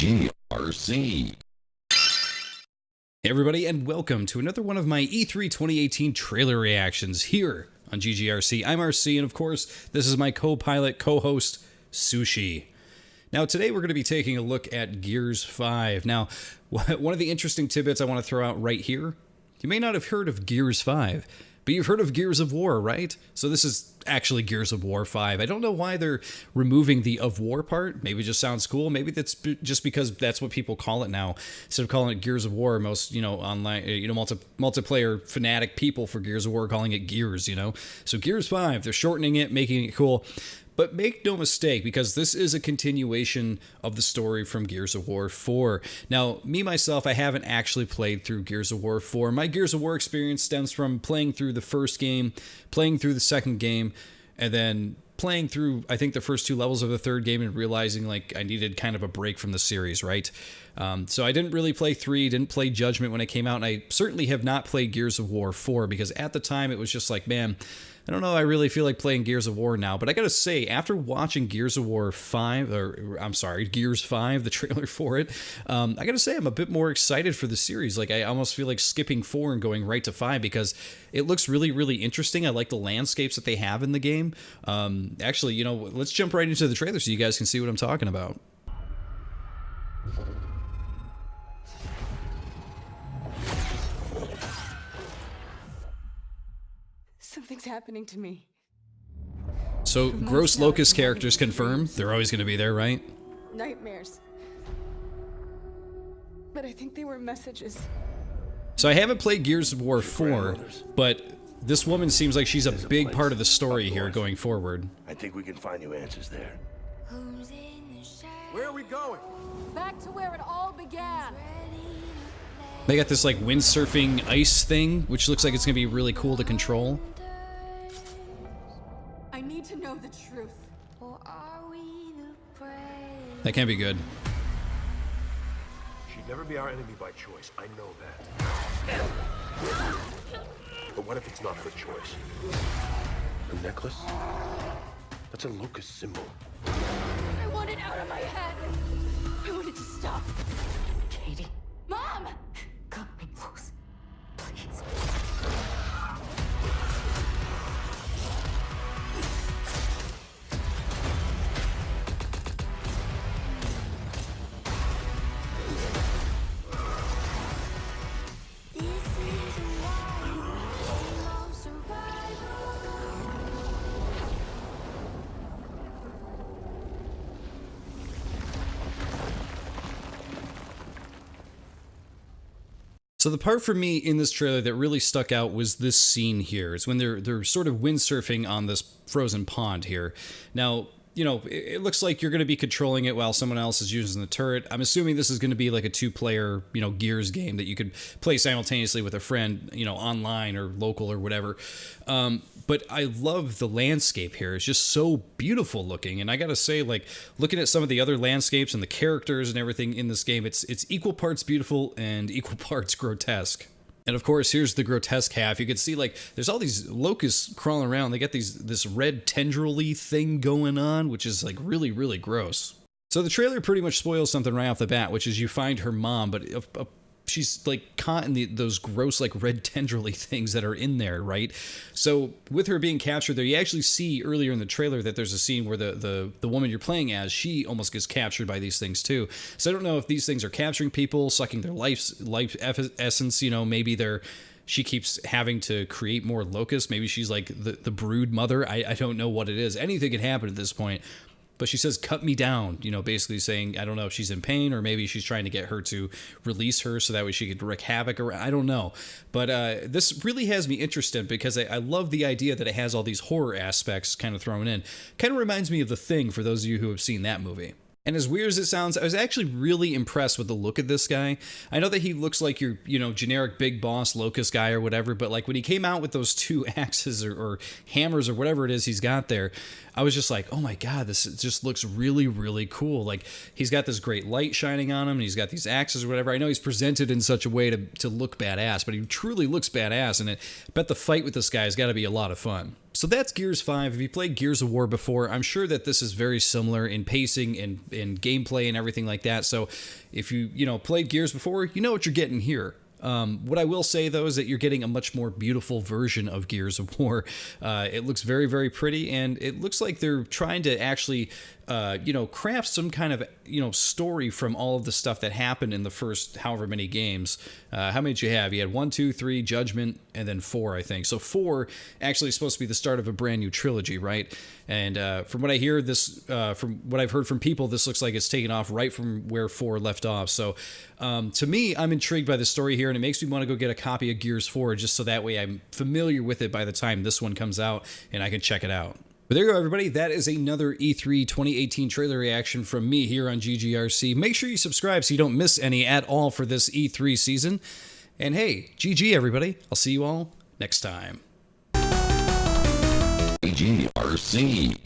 GGRC. Hey everybody, and welcome to another one of my E3 2018 trailer reactions here on GGRC. I'm RC, and of course, this is my co-pilot, co-host, Sushi. Now, today we're going to be taking a look at Gears 5. Now, one of the interesting tidbits I want to throw out right here, you may not have heard of Gears 5, but you've heard of Gears of War, right? So this is actually Gears of War 5. I don't know why they're removing the of War part. Maybe it just sounds cool. Maybe that's just because that's what people call it now. Instead of calling it Gears of War, most, online, multiplayer fanatic people for Gears of War calling it Gears, So Gears 5, they're shortening it, making it cool. But make no mistake, because this is a continuation of the story from Gears of War 4. Now, me, myself, I haven't actually played through Gears of War 4. My Gears of War experience stems from playing through the first game, playing through the second game, and then playing through, I think, the first two levels of the third game and realizing, I needed kind of a break from the series, right? So I didn't really play 3, didn't play Judgment when it came out, and I certainly have not played Gears of War 4, because at the time it was just like, man, I don't know, I really feel like playing Gears of War now. But I gotta say, after watching Gears of War 5, Gears 5, the trailer for it, I gotta say I'm a bit more excited for the series. I almost feel like skipping 4 and going right to 5 because it looks really, really interesting. I like the landscapes that they have in the game. Actually, let's jump right into the trailer so you guys can see what I'm talking about. Something's happening to me. So, gross locust characters confirmed. They're always going to be there, right? Nightmares. But I think they were messages. So I haven't played Gears of War 4, but this woman seems like she's a big part of the story here going forward. I think we can find you answers there. Where are we going? Back to where it all began. They got this windsurfing ice thing, which looks like it's going to be really cool to control. I need to know the truth. That can't be good. She'd never be our enemy by choice. I know that. But what if it's not her choice? A necklace? That's a locust symbol. I want it out of my head. I want it to stop. Katie. Mom! Cut me close, please. So the part for me in this trailer that really stuck out was this scene here. It's when they're sort of windsurfing on this frozen pond here. Now, it looks like you're going to be controlling it while someone else is using the turret. I'm assuming this is going to be like a 2-player, Gears game that you could play simultaneously with a friend, online or local or whatever. But I love the landscape here. It's just so beautiful looking. And I got to say, looking at some of the other landscapes and the characters and everything in this game, it's equal parts beautiful and equal parts grotesque. And of course, here's the grotesque half. You can see, there's all these locusts crawling around. They got this red tendril-y thing going on, which is, really, really gross. So the trailer pretty much spoils something right off the bat, which is you find her mom, but she's, caught in those gross, red tendril-y things that are in there, right? So with her being captured there, you actually see earlier in the trailer that there's a scene where the woman you're playing as, she almost gets captured by these things too. So I don't know if these things are capturing people, sucking their life essence, maybe she keeps having to create more locusts. Maybe she's the brood mother. I don't know what it is. Anything can happen at this point. But she says, cut me down, basically saying, I don't know if she's in pain or maybe she's trying to get her to release her so that way she could wreak havoc around. I don't know. But this really has me interested because I love the idea that it has all these horror aspects kind of thrown in. Kind of reminds me of The Thing for those of you who have seen that movie. And as weird as it sounds, I was actually really impressed with the look of this guy. I know that he looks like your, generic big boss locust guy or whatever, but when he came out with those 2 axes or hammers or whatever it is he's got there, I was just like, oh my God, this just looks really, really cool. He's got this great light shining on him, and he's got these axes or whatever. I know he's presented in such a way to look badass, but he truly looks badass, and I bet the fight with this guy has got to be a lot of fun. So that's Gears 5. If you played Gears of War before, I'm sure that this is very similar in pacing and in gameplay and everything like that. So if you played Gears before, you know what you're getting here. What I will say, though, is that you're getting a much more beautiful version of Gears of War. It looks very, very pretty, and it looks like they're trying to actually, craft some kind of, story from all of the stuff that happened in the first however many games. How many did you have? You had 1, 2, 3, Judgment, and then 4, I think. So 4 actually is supposed to be the start of a brand new trilogy, right? And from what I hear, from what I've heard from people, this looks like it's taken off right from where 4 left off. So to me, I'm intrigued by the story here, and it makes me want to go get a copy of Gears 4 just so that way I'm familiar with it by the time this one comes out and I can check it out. But there you go, everybody. That is another E3 2018 trailer reaction from me here on GGRC. Make sure you subscribe so you don't miss any at all for this E3 season. And hey, GG, everybody. I'll see you all next time. GGRC.